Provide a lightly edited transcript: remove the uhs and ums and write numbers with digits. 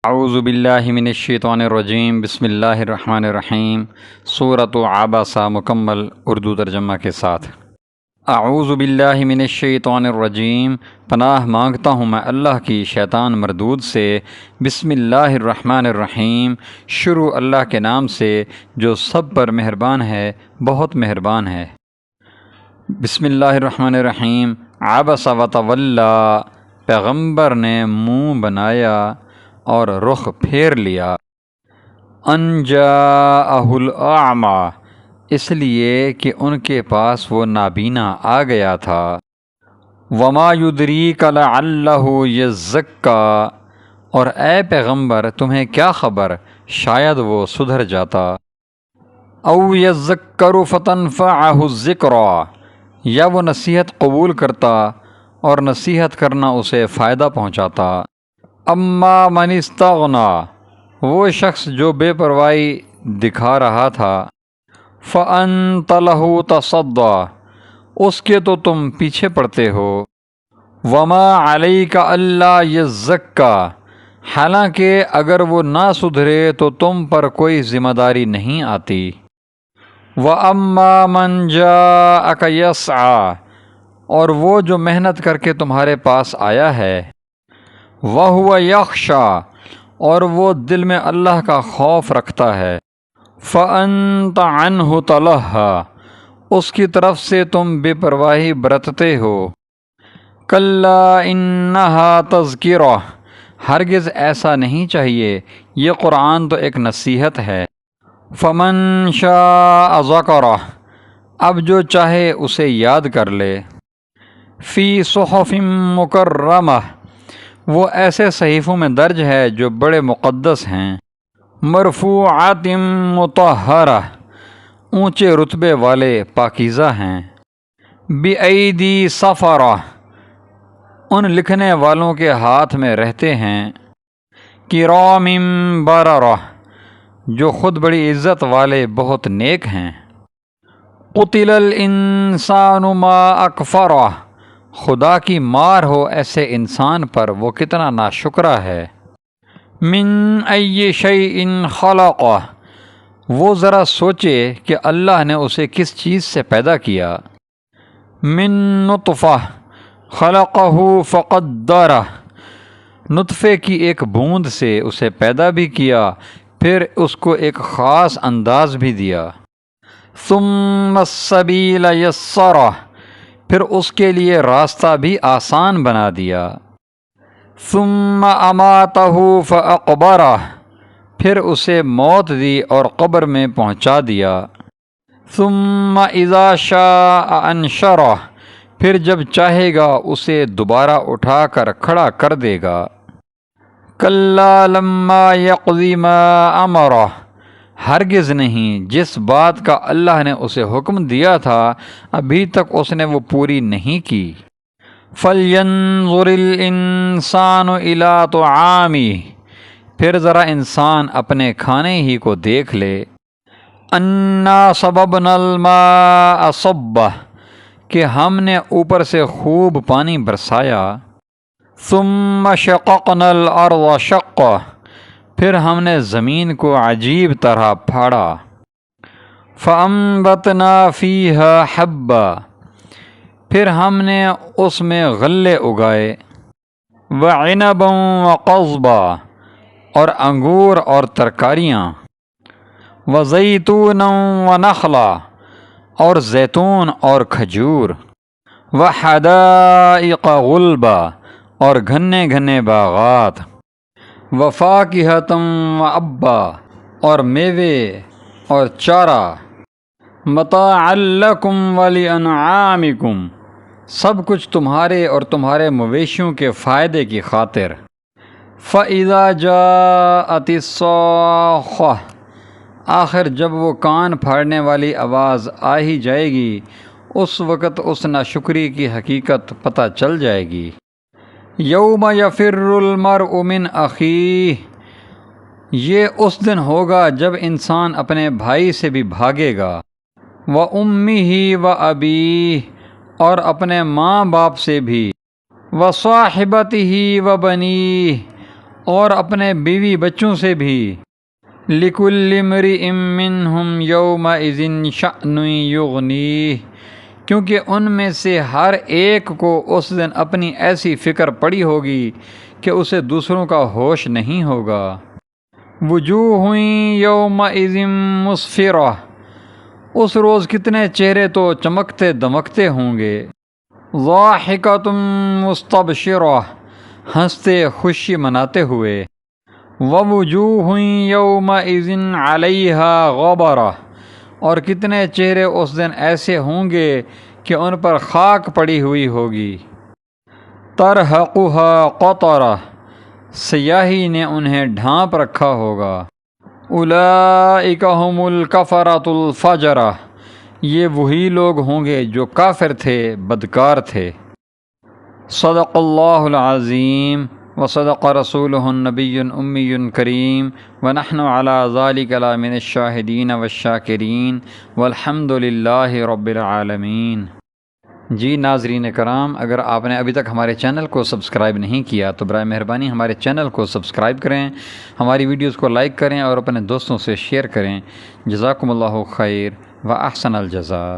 اعوذ باللہ من الشیطان الرجیم، بسم اللہ الرحمن الرحیم۔ سورۃ عبسہ مکمل اردو ترجمہ کے ساتھ۔ اعوذ باللہ من الشیطان الرجیم، پناہ مانگتا ہوں میں اللہ کی شیطان مردود سے۔ بسم اللہ الرحمن الرحیم، شروع اللہ کے نام سے جو سب پر مہربان ہے، بہت مہربان ہے۔ بسم اللہ الرحمن الرحیم۔ عبس وتولی، پیغمبر نے منہ بنایا اور رخ پھیر لیا۔ ان جاءہ الاعمی، اس لیے کہ ان کے پاس وہ نابینا آ گیا تھا۔ وما یدریک لعلہ یزکی، اور اے پیغمبر تمہیں کیا خبر شاید وہ سدھر جاتا۔ او یذکر فتنفعہ الذکریٰ، یا وہ نصیحت قبول کرتا اور نصیحت کرنا اسے فائدہ پہنچاتا۔ اما من استغنی، وہ شخص جو بے پرواہی دکھا رہا تھا۔ فانت لہ تصدی، اس کے تو تم پیچھے پڑتے ہو۔ وما علیک الا یزکی، حالانکہ اگر وہ نہ سدھرے تو تم پر کوئی ذمہ داری نہیں آتی۔ واما من جاءک یسعی، اور وہ جو محنت کر کے تمہارے پاس آیا ہے۔ وَهُوَ يَخْشَىٰ، اور وہ دل میں اللہ کا خوف رکھتا ہے۔ فَأَنْتَ عَنْهُ تَلَهَّىٰ، اس کی طرف سے تم بے پرواہی برتتے ہو۔ كَلَّا إِنَّهَا تَذْكِرَةٌ، ہرگز ایسا نہیں چاہیے، یہ قرآن تو ایک نصیحت ہے۔ فَمَنْ شَاءَ ذَكَرَهُ، اب جو چاہے اسے یاد کر لے۔ فِي صُحُفٍ مُكَرَّمَةٍ، وہ ایسے صحیفوں میں درج ہے جو بڑے مقدس ہیں۔ مرفوعات مطہرہ، اونچے رتبے والے پاکیزہ ہیں۔ بِأَیْدِی سَفَرَہ، ان لکھنے والوں کے ہاتھ میں رہتے ہیں۔ کِرَامٍ بَرَرَہ، جو خود بڑی عزت والے بہت نیک ہیں۔ قُتِلَ الْإِنسَانُ مَا أَکْفَرَہ، خدا کی مار ہو ایسے انسان پر، وہ کتنا ناشکرا ہے۔ من ای شیء خلقہ، وہ ذرا سوچے کہ اللہ نے اسے کس چیز سے پیدا کیا۔ من نطفہ خلقہ فقدرہ، نطفے کی ایک بوند سے اسے پیدا بھی کیا، پھر اس کو ایک خاص انداز بھی دیا۔ ثم السبیل یسرہ، پھر اس کے لیے راستہ بھی آسان بنا دیا۔ ثم اماتہ فاقبرہ، پھر اسے موت دی اور قبر میں پہنچا دیا۔ ثم اذا شاء انشرہ، پھر جب چاہے گا اسے دوبارہ اٹھا کر کھڑا کر دے گا۔ کلا لما یقض ما امرہ، ہرگز نہیں، جس بات کا اللہ نے اسے حکم دیا تھا ابھی تک اس نے وہ پوری نہیں کی۔ فَلْيَنظُرِ الْإِنسَانُ إِلَىٰ طَعَامِهِ، پھر ذرا انسان اپنے کھانے ہی کو دیکھ لے۔ أَنَّا صَبَبْنَا الْمَاءَ صَبًّا، کہ ہم نے اوپر سے خوب پانی برسایا۔ ثُمَّ شَقَقْنَا الْأَرْضَ شَقًّا، پھر ہم نے زمین کو عجیب طرح پھاڑا۔ فَأَنبَتْنَا فِيهَا حَبًّا، پھر ہم نے اس میں غلے اگائے۔ وَعِنَبًا وَقَضْبًا، اور انگور اور ترکاریاں۔ وَزَیْتُونًا وَنَخْلًا، اور زیتون اور کھجور۔ وَحَدَائِقَ غُلْبًا، اور گھنے گھنے باغات۔ وَفَاکِہَةً وَأَبًّا، اور میوے اور چارہ۔ مَتَاعًا لَکُمْ وَلِأَنْعَامِکُمْ، سب کچھ تمہارے اور تمہارے مویشیوں کے فائدے کی خاطر۔ فَإِذَا جَاءَتِ الصَّاخَّةُ، آخر جب وہ کان پھاڑنے والی آواز آ ہی جائے گی، اس وقت اس ناشکری کی حقیقت پتہ چل جائے گی۔ یوم یفر المرء من اخیہ، یہ اس دن ہوگا جب انسان اپنے بھائی سے بھی بھاگے گا۔ وَأُمِّهِ وَأَبِيهِ، اور اپنے ماں باپ سے بھی۔ وَصَاحِبَتِهِ وَبَنِيهِ، اور اپنے بیوی بچوں سے بھی۔ لِكُلِّ امْرِئٍ مِّنْهُمْ يَوْمَئِذٍ شَأْنٌ يُغْنِيهِ، کیونکہ ان میں سے ہر ایک کو اس دن اپنی ایسی فکر پڑی ہوگی کہ اسے دوسروں کا ہوش نہیں ہوگا۔ وجوہ یومئذ مسفرہ، اس روز کتنے چہرے تو چمکتے دمکتے ہوں گے۔ ضاحکۃ مستبشرہ، ہنستے خوشی مناتے ہوئے۔ ووجوہ یومئذ علیہا غبرہ، اور کتنے چہرے اس دن ایسے ہوں گے کہ ان پر خاک پڑی ہوئی ہوگی۔ ترہقھا قطرہ، سیاہی نے انہیں ڈھانپ رکھا ہوگا۔ اولئک ھم الکفرۃ الفجرہ، یہ وہی لوگ ہوں گے جو کافر تھے، بدکار تھے۔ صدق اللہ العظیم وصدق رسولہ النبی الامی الکریم ونحن علی ذلک لمن الشاہدین والشاکرین والحمد للہ رب العالمین۔ جی ناظرین کرام، اگر آپ نے ابھی تک ہمارے چینل کو سبسکرائب نہیں کیا تو برائے مہربانی ہمارے چینل کو سبسکرائب کریں، ہماری ویڈیوز کو لائک کریں اور اپنے دوستوں سے شیئر کریں۔ جزاکم اللہ خیر و احسن الجزاء۔